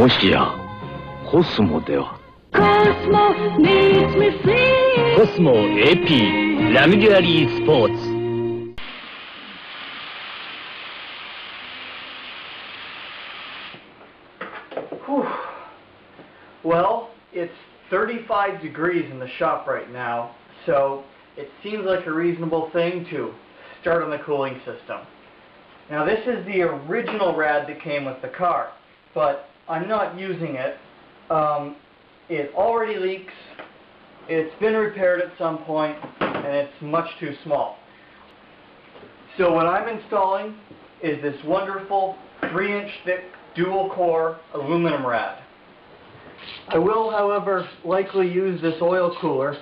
もしやコスモでは。 Cosmo needs me free. Cosmo AP Luxury Sports. Whew. Well, it's 35 degrees in the shop right now, so it seems like a reasonable thing to start on the cooling system. Now this is the original rad that came with the car, but I'm not using it. It already leaks, it's been repaired at some point, and it's much too small. So what I'm installing is this wonderful 3-inch thick dual-core aluminum rad. I will, however, likely use this oil cooler,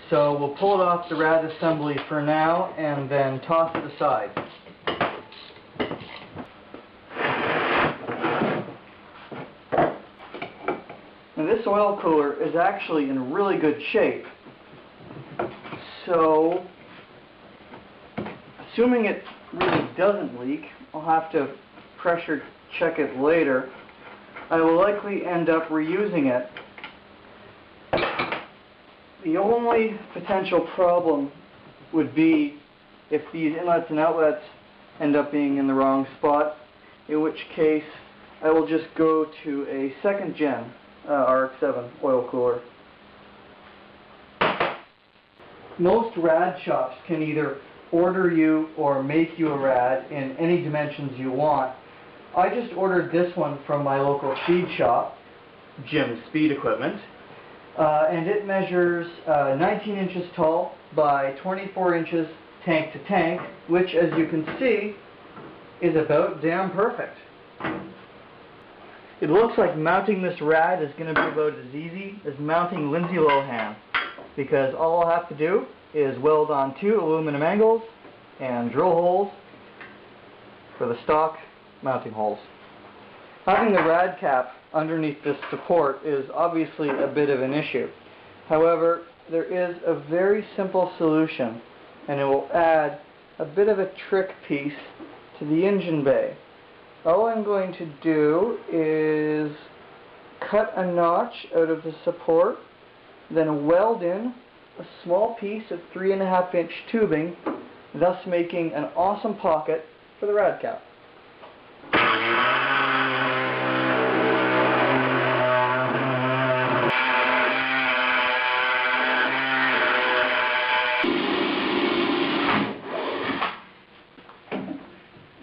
so we'll pull it off the rad assembly for now and then toss it aside. Now this oil cooler is actually in really good shape, so assuming it really doesn't leak, I'll have to pressure check it later. I will likely end up reusing it. The only potential problem would be if these inlets and outlets end up being in the wrong spot, in which case I will just go to a second gen RX-7 oil cooler. Most rad shops can either order you or make you a rad in any dimensions you want. I just ordered this one from my local speed shop, Jim's Speed Equipment, and it measures 19 inches tall by 24 inches tank to tank, which, as you can see, is about damn perfect. It looks like mounting this rad is going to be about as easy as mounting Lindsay Lohan, because all I'll have to do is weld on 2 aluminum angles and drill holes for the stock mounting holes. Having the rad cap underneath this support is obviously a bit of an issue. However, there is a very simple solution, and it will add a bit of a trick piece to the engine bay. All I'm going to do is cut a notch out of the support, then weld in a small piece of 3.5-inch tubing, thus making an awesome pocket for the rad cap.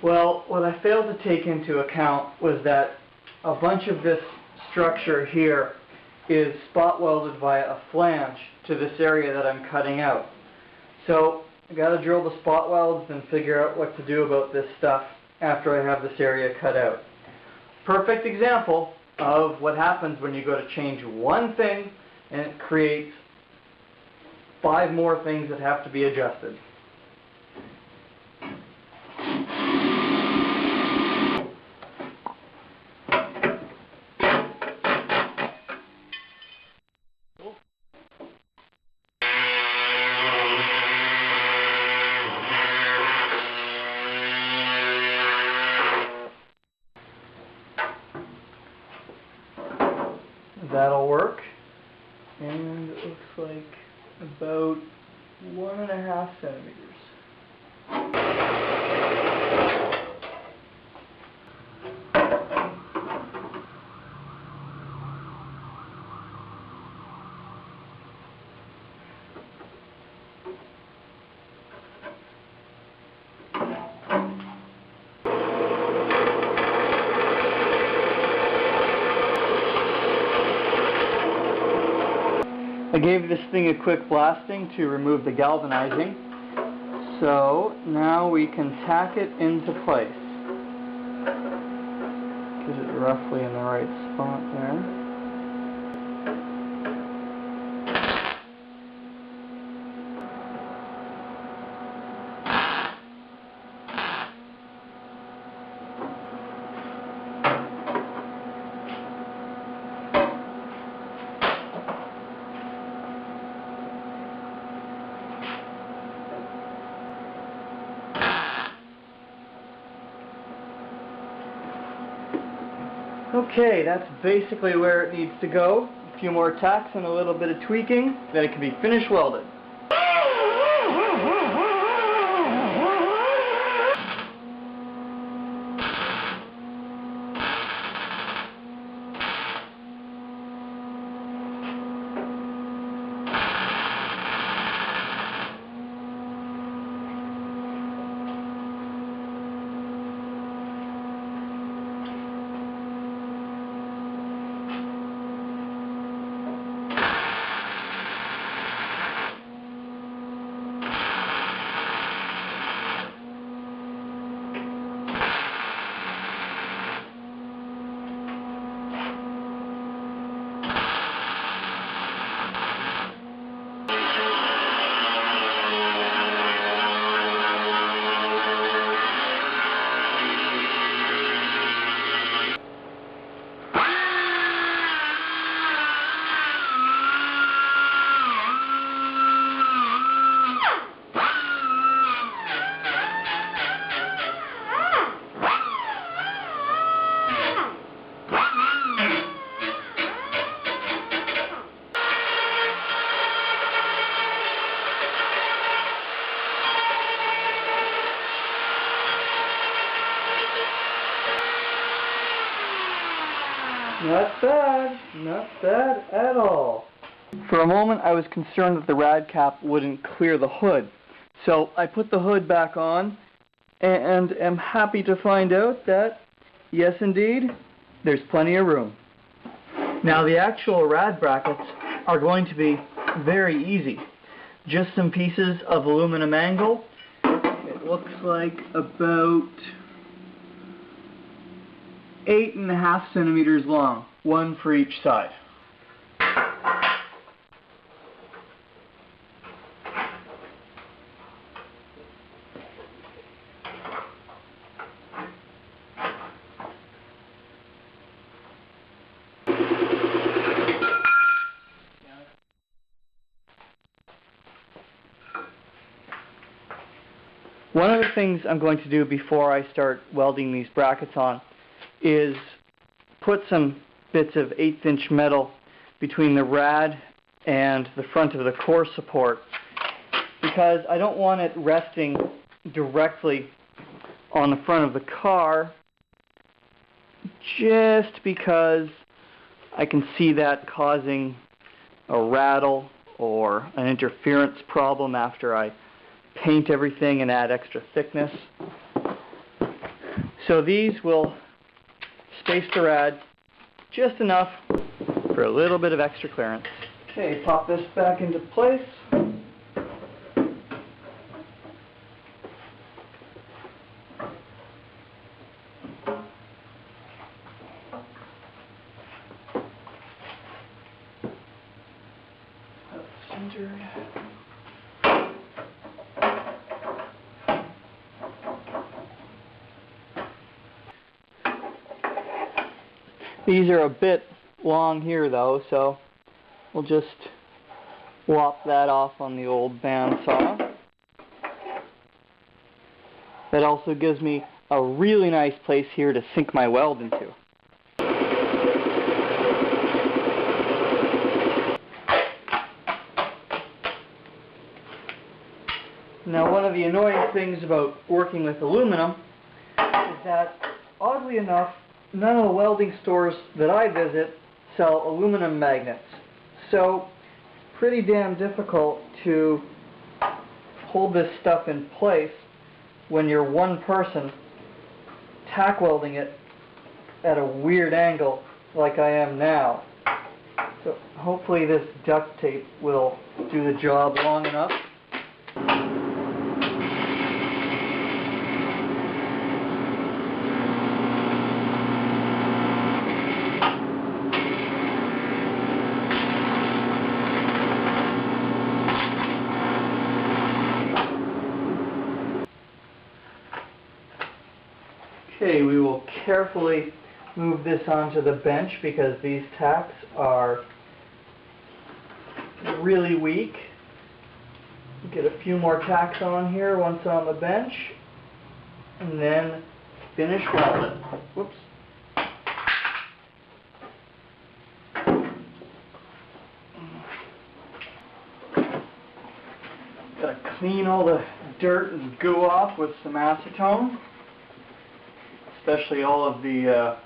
Well, what I failed to take into account was that a bunch of this structure here is spot welded via a flange to this area that I'm cutting out. So I got to drill the spot welds and figure out what to do about this stuff after I have this area cut out. Perfect example of what happens when you go to change one thing and it creates 5 more things that have to be adjusted. That'll work, and it looks like about 1.5 centimeters. I gave this thing a quick blasting to remove the galvanizing, so now we can tack it into place. Get it roughly in the right spot there. Okay, that's basically where it needs to go. A few more tacks and a little bit of tweaking, then it can be finished welded. Not bad at all. For a moment I was concerned that the rad cap wouldn't clear the hood. So I put the hood back on and am happy to find out that, yes indeed, there's plenty of room. Now the actual rad brackets are going to be very easy. Just some pieces of aluminum angle. It looks like about 8.5 centimeters long, one for each side. One of the things I'm going to do before I start welding these brackets on is put some bits of 1/8 inch metal between the rad and the front of the core support, because I don't want it resting directly on the front of the car, just because I can see that causing a rattle or an interference problem after I paint everything and add extra thickness. So these will space the rad just enough for a little bit of extra clearance. Okay, pop this back into place. That's centered. These are a bit long here though, so we'll just lop that off on the old bandsaw. That also gives me a really nice place here to sink my weld into. Now, one of the annoying things about working with aluminum is that, oddly enough, none of the welding stores that I visit sell aluminum magnets. So, pretty damn difficult to hold this stuff in place when you're one person tack welding it at a weird angle like I am now. So hopefully this duct tape will do the job long enough. Okay, we will carefully move this onto the bench because these tacks are really weak. Get a few more tacks on here once on the bench, and then finish welding. Whoops. clean all the dirt and goo off with some acetone, especially all of the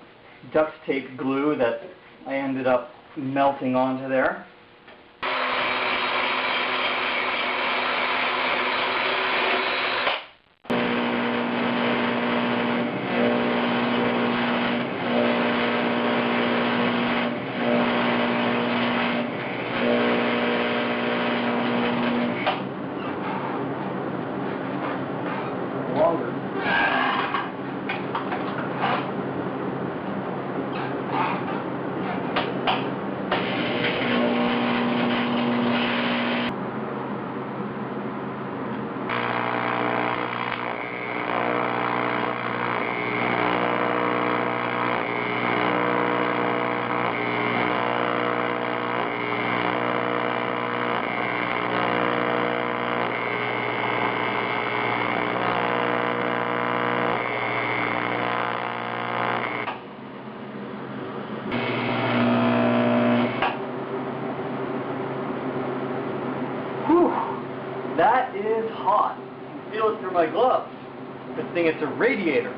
duct tape glue that I ended up melting onto there. Longer. That is hot. I can feel it through my gloves. Good thing it's a radiator.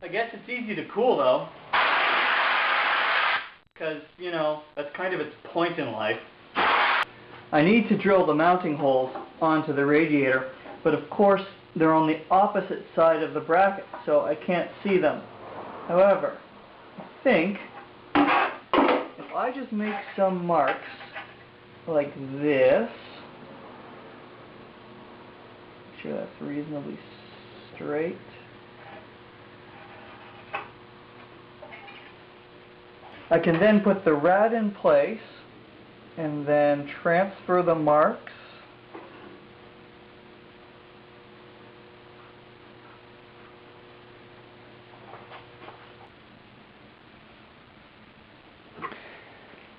I guess it's easy to cool though, because, you know, that's kind of its point in life. I need to drill the mounting holes onto the radiator, but of course they're on the opposite side of the bracket, so I can't see them. However, I think if I just make some marks like this, make sure that's reasonably straight. I can then put the rad in place and then transfer the marks.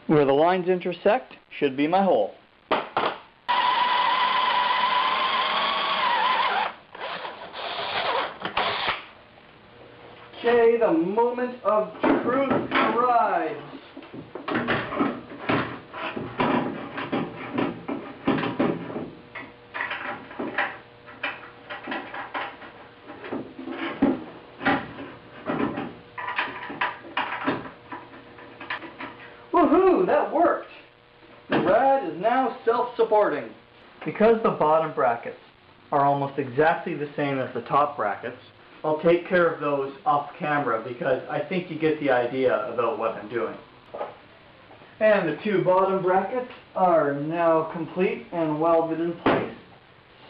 Where the lines intersect should be my hole. Okay, the moment of truth arrives. Woohoo! That worked! The rad is now self-supporting. Because the bottom brackets are almost exactly the same as the top brackets, I'll take care of those off camera because I think you get the idea about what I'm doing. And the two bottom brackets are now complete and welded in place.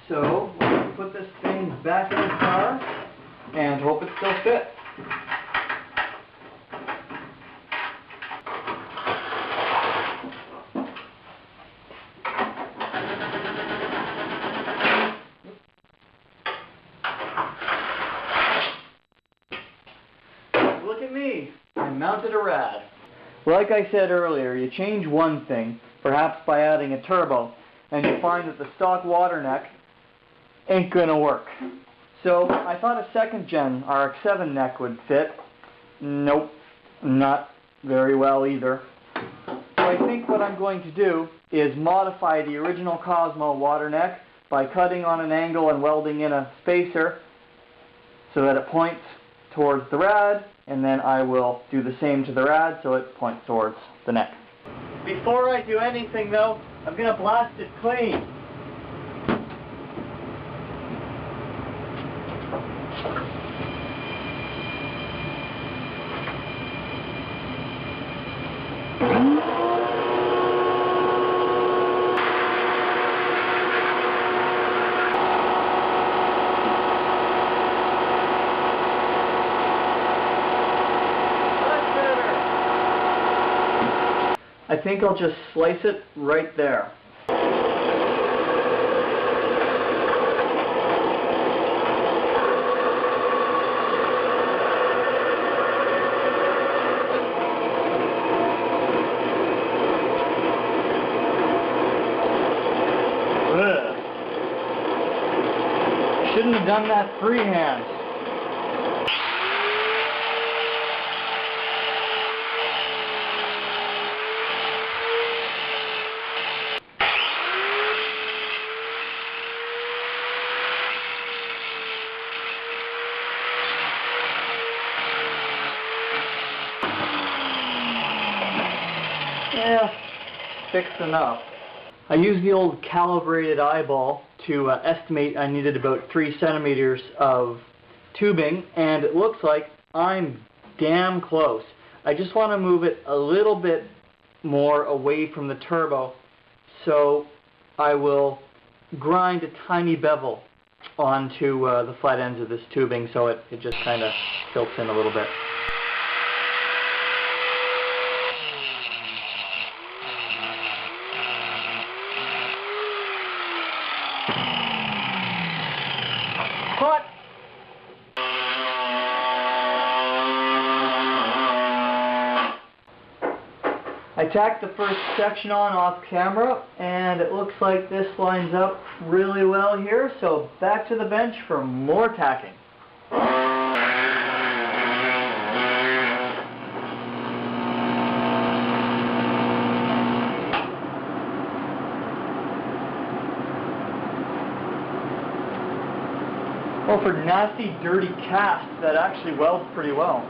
So we'll put this thing back in the car and hope it still fits. Look at me, I mounted a rad. Like I said earlier, you change one thing, perhaps by adding a turbo, and you find that the stock water neck ain't gonna work. So I thought a second gen RX-7 neck would fit. Nope, not very well either. So I think what I'm going to do is modify the original Cosmo water neck by cutting on an angle and welding in a spacer so that it points towards the rad, and then I will do the same to the rad so it points towards the neck. Before I do anything though, I'm going to blast it clean. I think I'll just slice it right there. Ugh. Shouldn't have done that freehand. Yeah, fixed enough. I used the old calibrated eyeball to estimate I needed about 3 centimeters of tubing, and it looks like I'm damn close. I just want to move it a little bit more away from the turbo, so I will grind a tiny bevel onto the flat ends of this tubing so it just kind of tilts in a little bit. Hot! I tacked the first section on off camera, and it looks like this lines up really well here, so back to the bench for more tacking. Well, for nasty, dirty cast, that actually welds pretty well.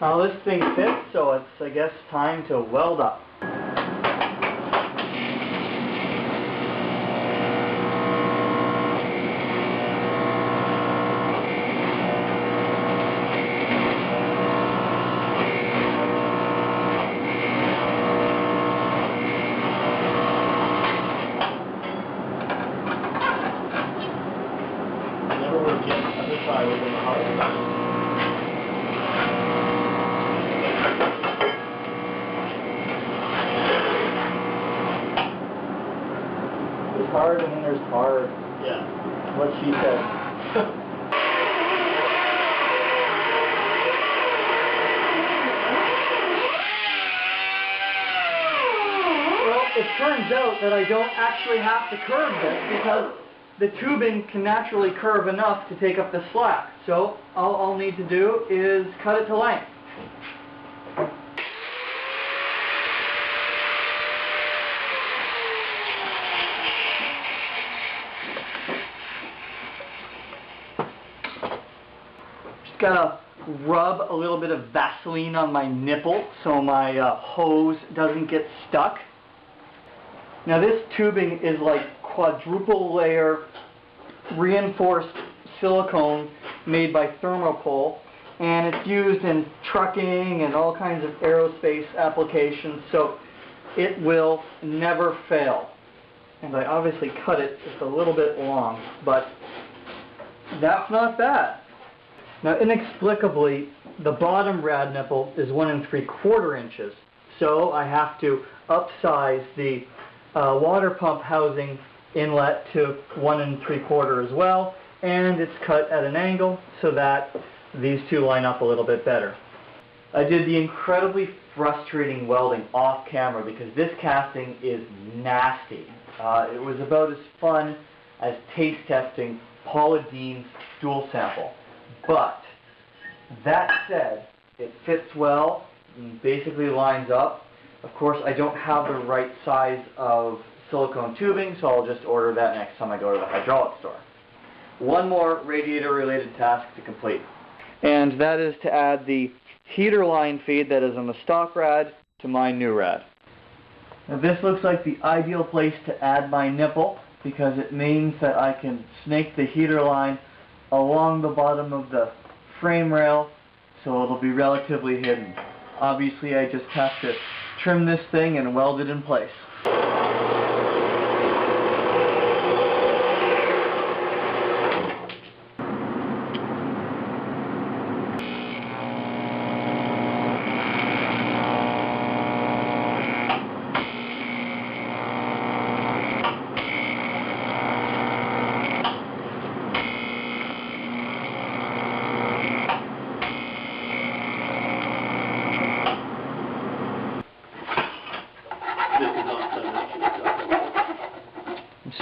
Now this thing fits, so it's, I guess, time to weld up. Never would have guessed the other side would have been the hardest side. Hard and then there's hard. Yeah. What she said. Well, it turns out that I don't actually have to curve this because the tubing can naturally curve enough to take up the slack. So all I'll need to do is cut it to length. Gotta rub a little bit of Vaseline on my nipple so my hose doesn't get stuck. Now this tubing is like quadruple layer reinforced silicone made by Thermopol, and it's used in trucking and all kinds of aerospace applications, so it will never fail. And I obviously cut it just a little bit long, but that's not bad. Now, inexplicably, the bottom rad nipple is 1 3/4 inches, so I have to upsize the water pump housing inlet to 1 3/4 as well, and it's cut at an angle so that these two line up a little bit better. I did the incredibly frustrating welding off camera because this casting is nasty. It was about as fun as taste testing Paula Deen's stool sample. But, that said, it fits well and basically lines up. Of course, I don't have the right size of silicone tubing, so I'll just order that next time I go to the hydraulic store. One more radiator-related task to complete, and that is to add the heater line feed that is on the stock rad to my new rad. Now, this looks like the ideal place to add my nipple because it means that I can snake the heater line along the bottom of the frame rail, so it'll be relatively hidden. Obviously, I just have to trim this thing and weld it in place.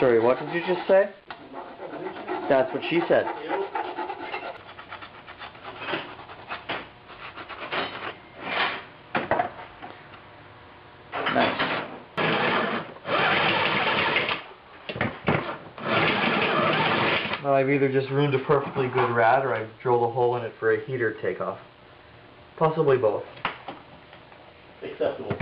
Sorry, what did you just say? That's what she said. Nice. Well, I've either just ruined a perfectly good rad or I've drilled a hole in it for a heater takeoff. Possibly both. Acceptable.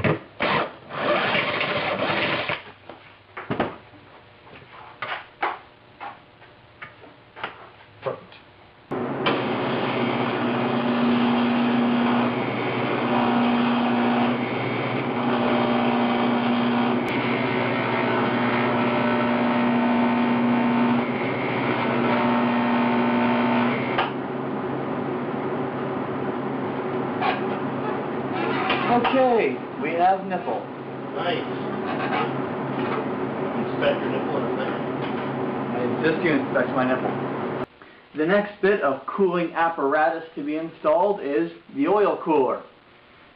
Perfect. Okay, we have nipple. Nice. Inspect your nipple in a second. I just to inspect my nipple. The next bit of cooling apparatus to be installed is the oil cooler.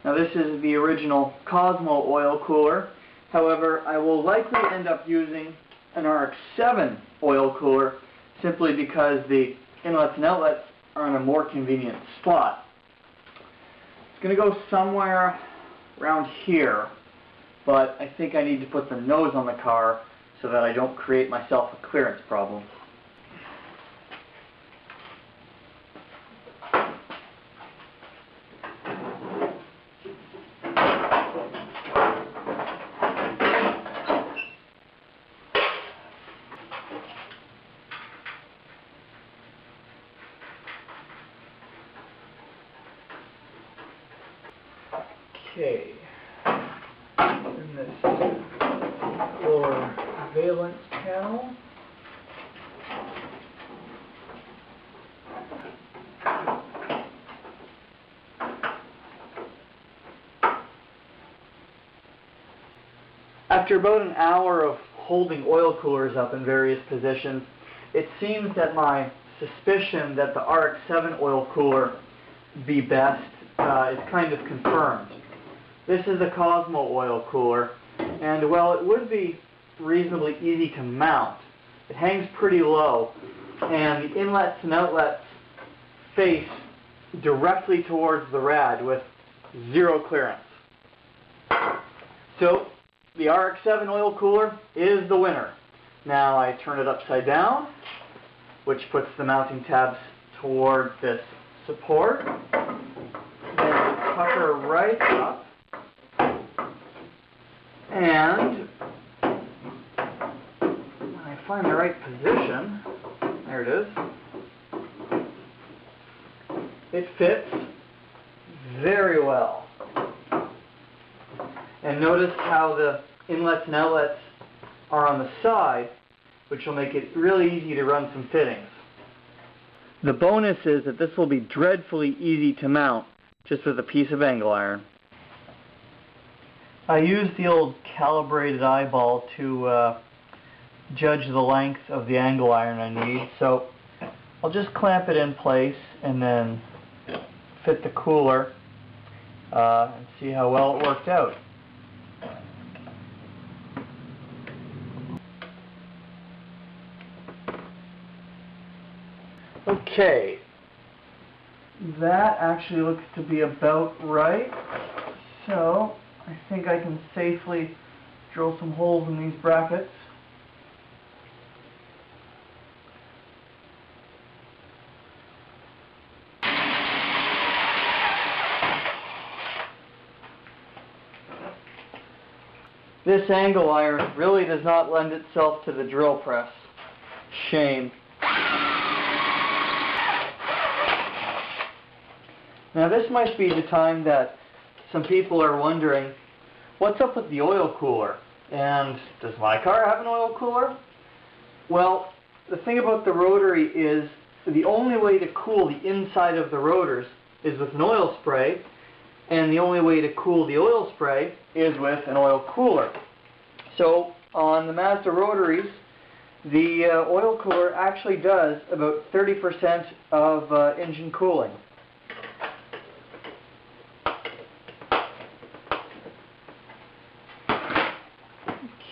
Now this is the original Cosmo oil cooler. However, I will likely end up using an RX-7 oil cooler simply because the inlets and outlets are in a more convenient spot. It's going to go somewhere around here, but I think I need to put the nose on the car so that I don't create myself a clearance problem. Okay, in this lower valence panel, after about an hour of holding oil coolers up in various positions, it seems that my suspicion that the RX-7 oil cooler be best is kind of confirmed. This is a Cosmo oil cooler, and well, it would be reasonably easy to mount. It hangs pretty low, and the inlets and outlets face directly towards the rad with zero clearance. So the RX-7 oil cooler is the winner. Now I turn it upside down, which puts the mounting tabs toward this support. Then pucker right up. And when I find the right position, there it is, it fits very well. And notice how the inlets and outlets are on the side, which will make it really easy to run some fittings. The bonus is that this will be dreadfully easy to mount just with a piece of angle iron. I used the old calibrated eyeball to judge the length of the angle iron I need, so I'll just clamp it in place and then fit the cooler and see how well it worked out. Okay, that actually looks to be about right, so I think I can safely drill some holes in these brackets. This angle iron really does not lend itself to the drill press. Shame. Now this might be the time that some people are wondering, what's up with the oil cooler? And does my car have an oil cooler? Well, the thing about the rotary is the only way to cool the inside of the rotors is with an oil spray, and the only way to cool the oil spray is with an oil cooler. So on the Mazda rotaries, the oil cooler actually does about 30% of engine cooling.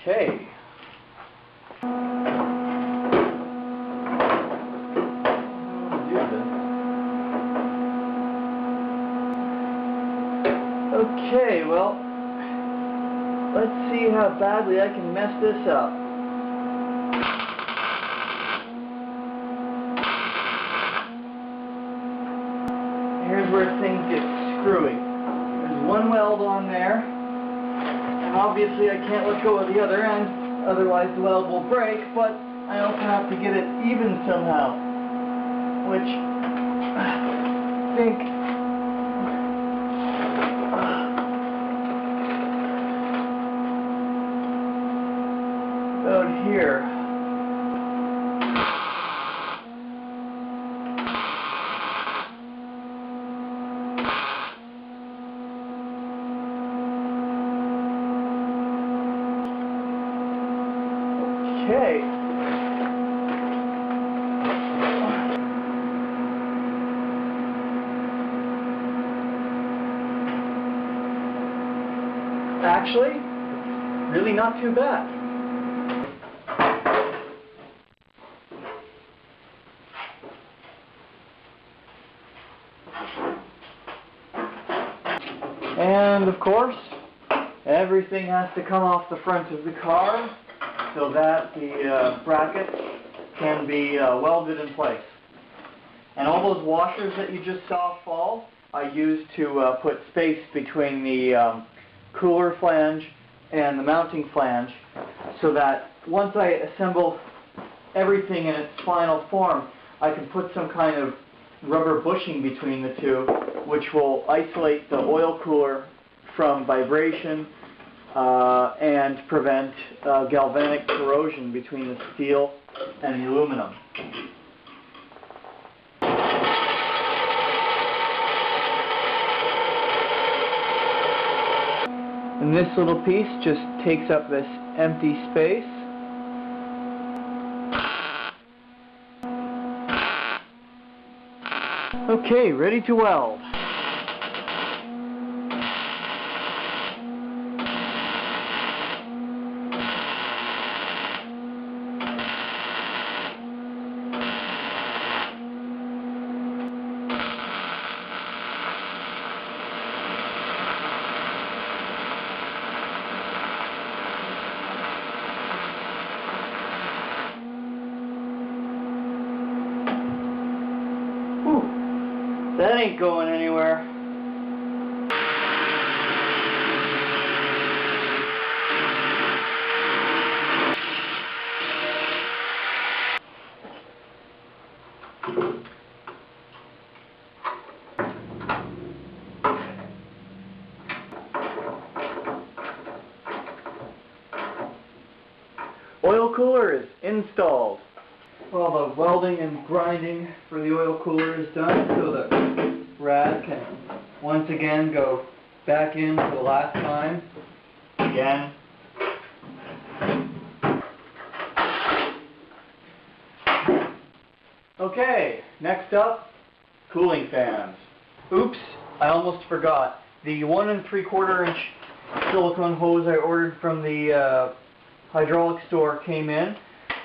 Okay. Okay, well, let's see how badly I can mess this up. Here's where things get screwy. There's one weld on there, and obviously I can't let go of the other end, otherwise the weld will break, but I also have to get it even somehow, which I think about here. Okay. Actually, really not too bad. And of course, everything has to come off the front of the car so that the brackets can be welded in place. And all those washers that you just saw fall, I used to put space between the cooler flange and the mounting flange, so that once I assemble everything in its final form, I can put some kind of rubber bushing between the two, which will isolate the oil cooler from vibration and prevent galvanic corrosion between the steel and the aluminum. And this little piece just takes up this empty space. Okay, ready to weld. That ain't going anywhere. Oil cooler is installed. Well, the welding and grinding for the oil cooler is done, so the rad can once again go back in for the last time. Again. Okay, next up, cooling fans. Oops, I almost forgot. The 1 3/4 inch silicone hose I ordered from the hydraulic store came in.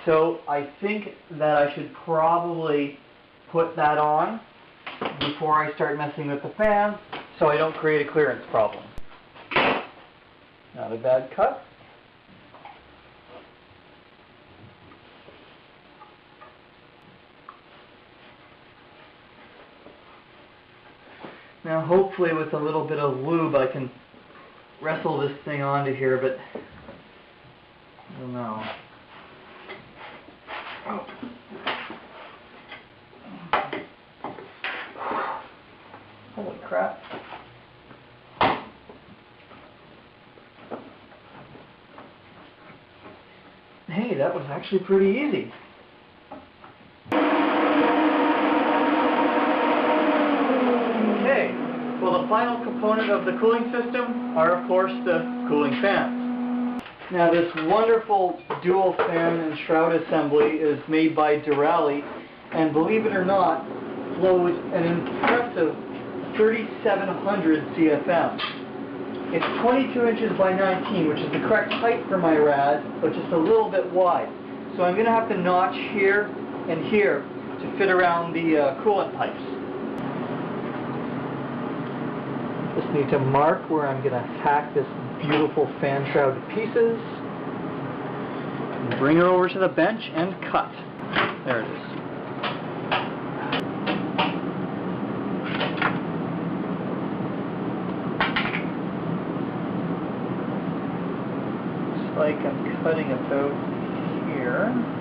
So I think that I should probably put that on before I start messing with the fan, so I don't create a clearance problem. Not a bad cut. Now hopefully with a little bit of lube I can wrestle this thing onto here, but I don't know. Oh. Holy crap. Hey, that was actually pretty easy. Okay, well the final component of the cooling system are of course the cooling fans. Now this wonderful dual fan and shroud assembly is made by Durali, and believe it or not, flows an impressive 3,700 CFM. It's 22 inches by 19, which is the correct height for my rad, but just a little bit wide. So I'm going to have to notch here and here to fit around the coolant pipes. Just need to mark where I'm going to hack this beautiful fan shroud to pieces. And bring her over to the bench and cut. There it is. like I'm cutting about here.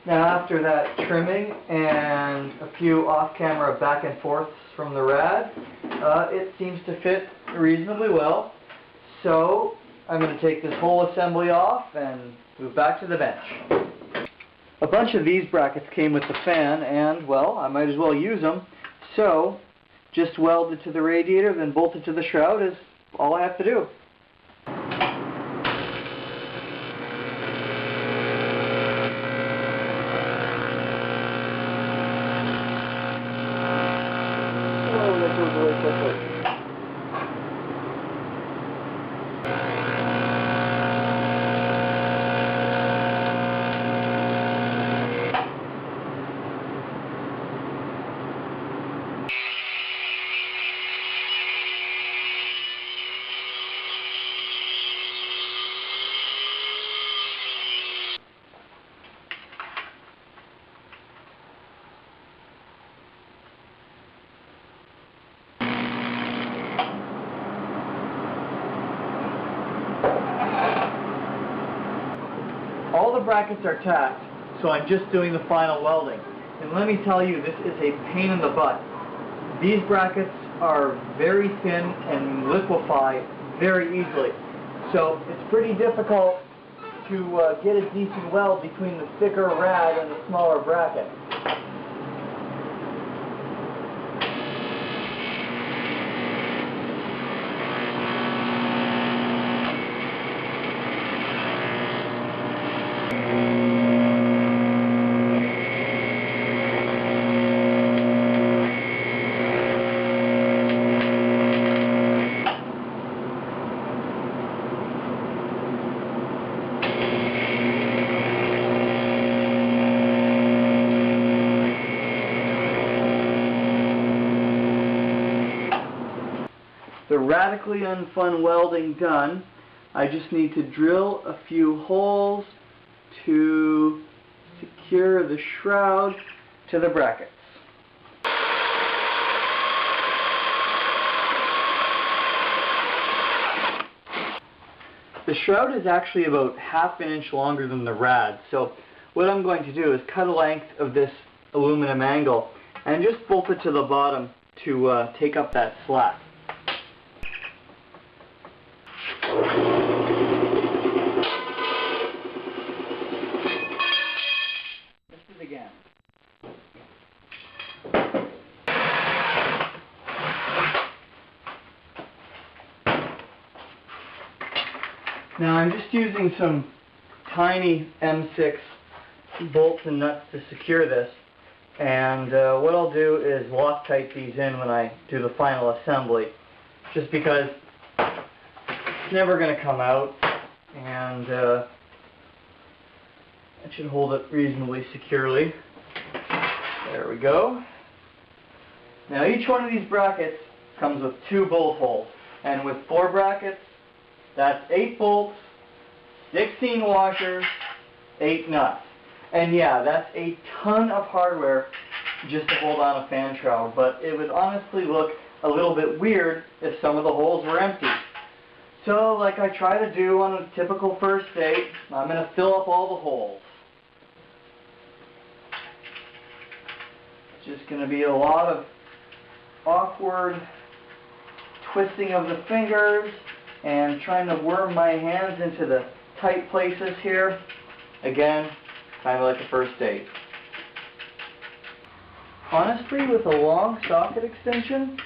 Now after that trimming and a few off-camera back and forths from the Rad, it seems to fit reasonably well. So I'm going to take this whole assembly off and move back to the bench. A bunch of these brackets came with the fan and, well, I might as well use them. So just weld it to the radiator, then bolt it to the shroud is all I have to do. All the brackets are tacked, so I'm just doing the final welding. And let me tell you, this is a pain in the butt. These brackets are very thin and liquefy very easily. So it's pretty difficult to get a decent weld between the thicker Rad and the smaller bracket. The radically unfun welding done. I just need to drill a few holes to secure the shroud to the brackets. The shroud is actually about ½ an inch longer than the Rad, so what I'm going to do is cut a length of this aluminum angle and just bolt it to the bottom to take up that slack. Again. Now I'm just using some tiny M6 bolts and nuts to secure this, and what I'll do is Loctite these in when I do the final assembly, just because it's never going to come out, and it should hold it reasonably securely. There we go. Now each one of these brackets comes with 2 bolt holes, and with 4 brackets, that's 8 bolts, 16 washers, 8 nuts. And yeah, that's a ton of hardware just to hold on a fan shroud, but it would honestly look a little bit weird if some of the holes were empty. So, like I try to do on a typical first date, I'm going to fill up all the holes. Just going to be a lot of awkward twisting of the fingers and trying to worm my hands into the tight places here. Again, kind of like a first date. Honestly, with a long socket extension,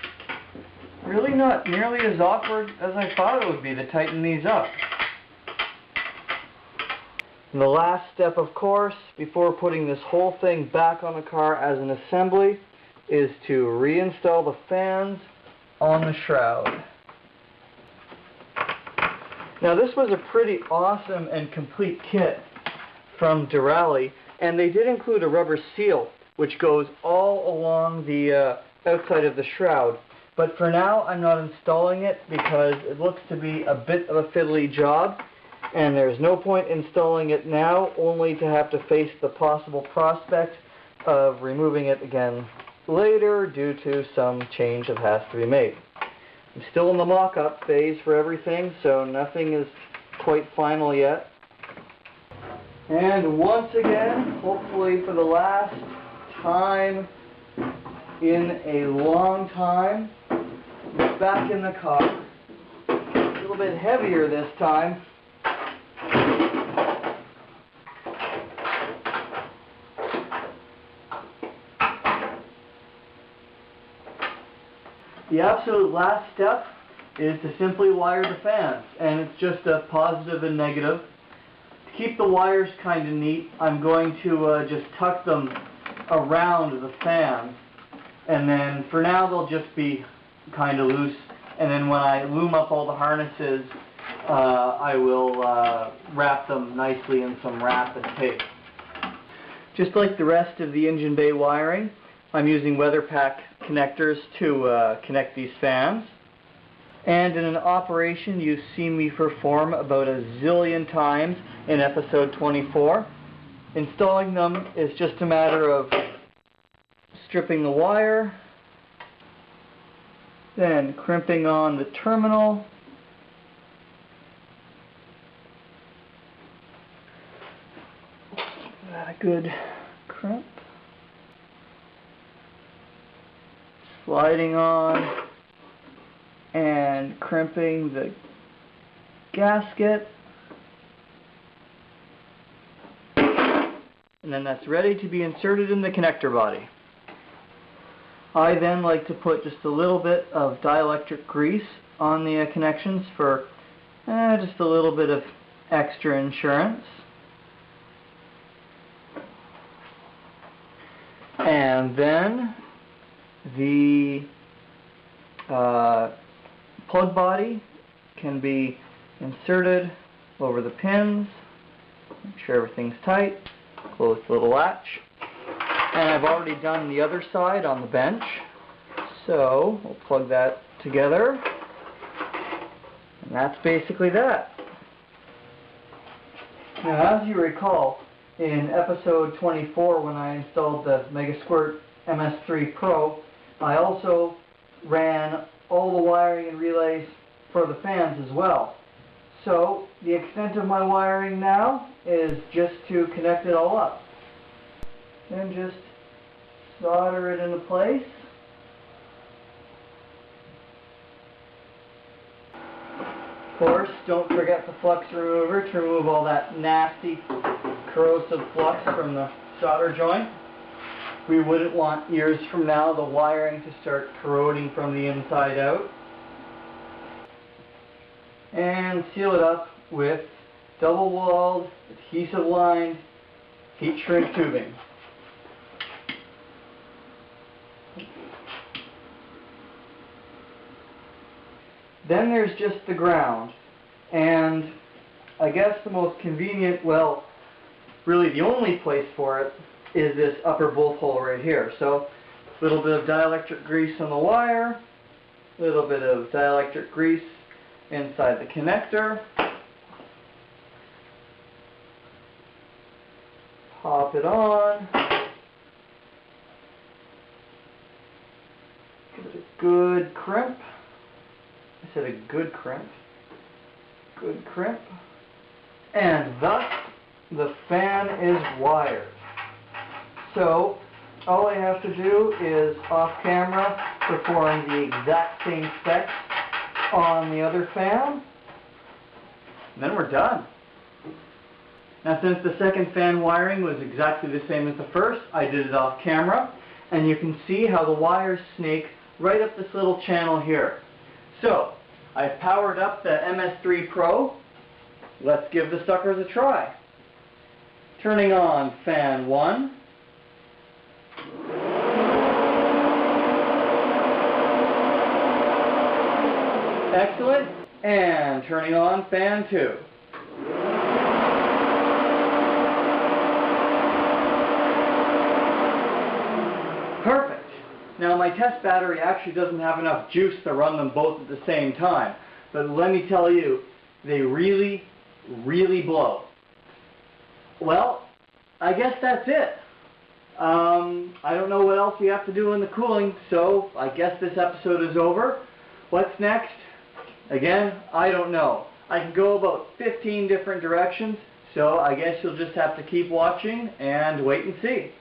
really not nearly as awkward as I thought it would be to tighten these up. And the last step, of course, before putting this whole thing back on the car as an assembly, is to reinstall the fans on the shroud. Now this was a pretty awesome and complete kit from Durali, and they did include a rubber seal which goes all along the outside of the shroud. But for now I'm not installing it because it looks to be a bit of a fiddly job, and there's no point installing it now, only to have to face the possible prospect of removing it again later due to some change that has to be made. I'm still in the mock-up phase for everything, so nothing is quite final yet. And once again, hopefully for the last time in a long time, back in the car. A little bit heavier this time. The absolute last step is to simply wire the fans, and it's just a positive and negative. To keep the wires kind of neat, I'm going to just tuck them around the fans, and then for now they'll just be kind of loose, and then when I loom up all the harnesses, I will wrap them nicely in some wrap and tape. Just like the rest of the engine bay wiring, I'm using weather pack connectors to connect these fans. And in an operation you've seen me perform about a zillion times in episode 24. Installing them is just a matter of stripping the wire, then crimping on the terminal, give that a good crimp, sliding on and crimping the gasket, and then that's ready to be inserted in the connector body. I then like to put just a little bit of dielectric grease on the connections for just a little bit of extra insurance. And then the plug body can be inserted over the pins. Make sure everything's tight. Close the little latch. And I've already done the other side on the bench, so we'll plug that together, and that's basically that. Now, as you recall, in episode 24 when I installed the Megasquirt MS3 Pro, I also ran all the wiring and relays for the fans as well. So the extent of my wiring now is just to connect it all up. And just solder it into place. Of course, don't forget the flux remover to remove all that nasty corrosive flux from the solder joint. We wouldn't want years from now the wiring to start corroding from the inside out. And seal it up with double-walled, adhesive-lined, heat-shrink tubing. Then there's just the ground, and I guess the most convenient, well, really the only place for it is this upper bolt hole right here. So a little bit of dielectric grease on the wire, a little bit of dielectric grease inside the connector, pop it on, give it a good crimp. I said a good crimp. Good crimp. And thus, the fan is wired. So, all I have to do is, off camera, perform the exact same specs on the other fan. And then we're done. Now, since the second fan wiring was exactly the same as the first, I did it off camera. And you can see how the wires snake right up this little channel here. So, I've powered up the MS3 Pro. Let's give the suckers a try. Turning on fan 1. Excellent. And turning on fan 2. Perfect. Now my test battery actually doesn't have enough juice to run them both at the same time. But let me tell you, they really, really blow. Well, I guess that's it. I don't know what else we have to do in the cooling, so I guess this episode is over. What's next? Again, I don't know. I can go about 15 different directions, so I guess you'll just have to keep watching and wait and see.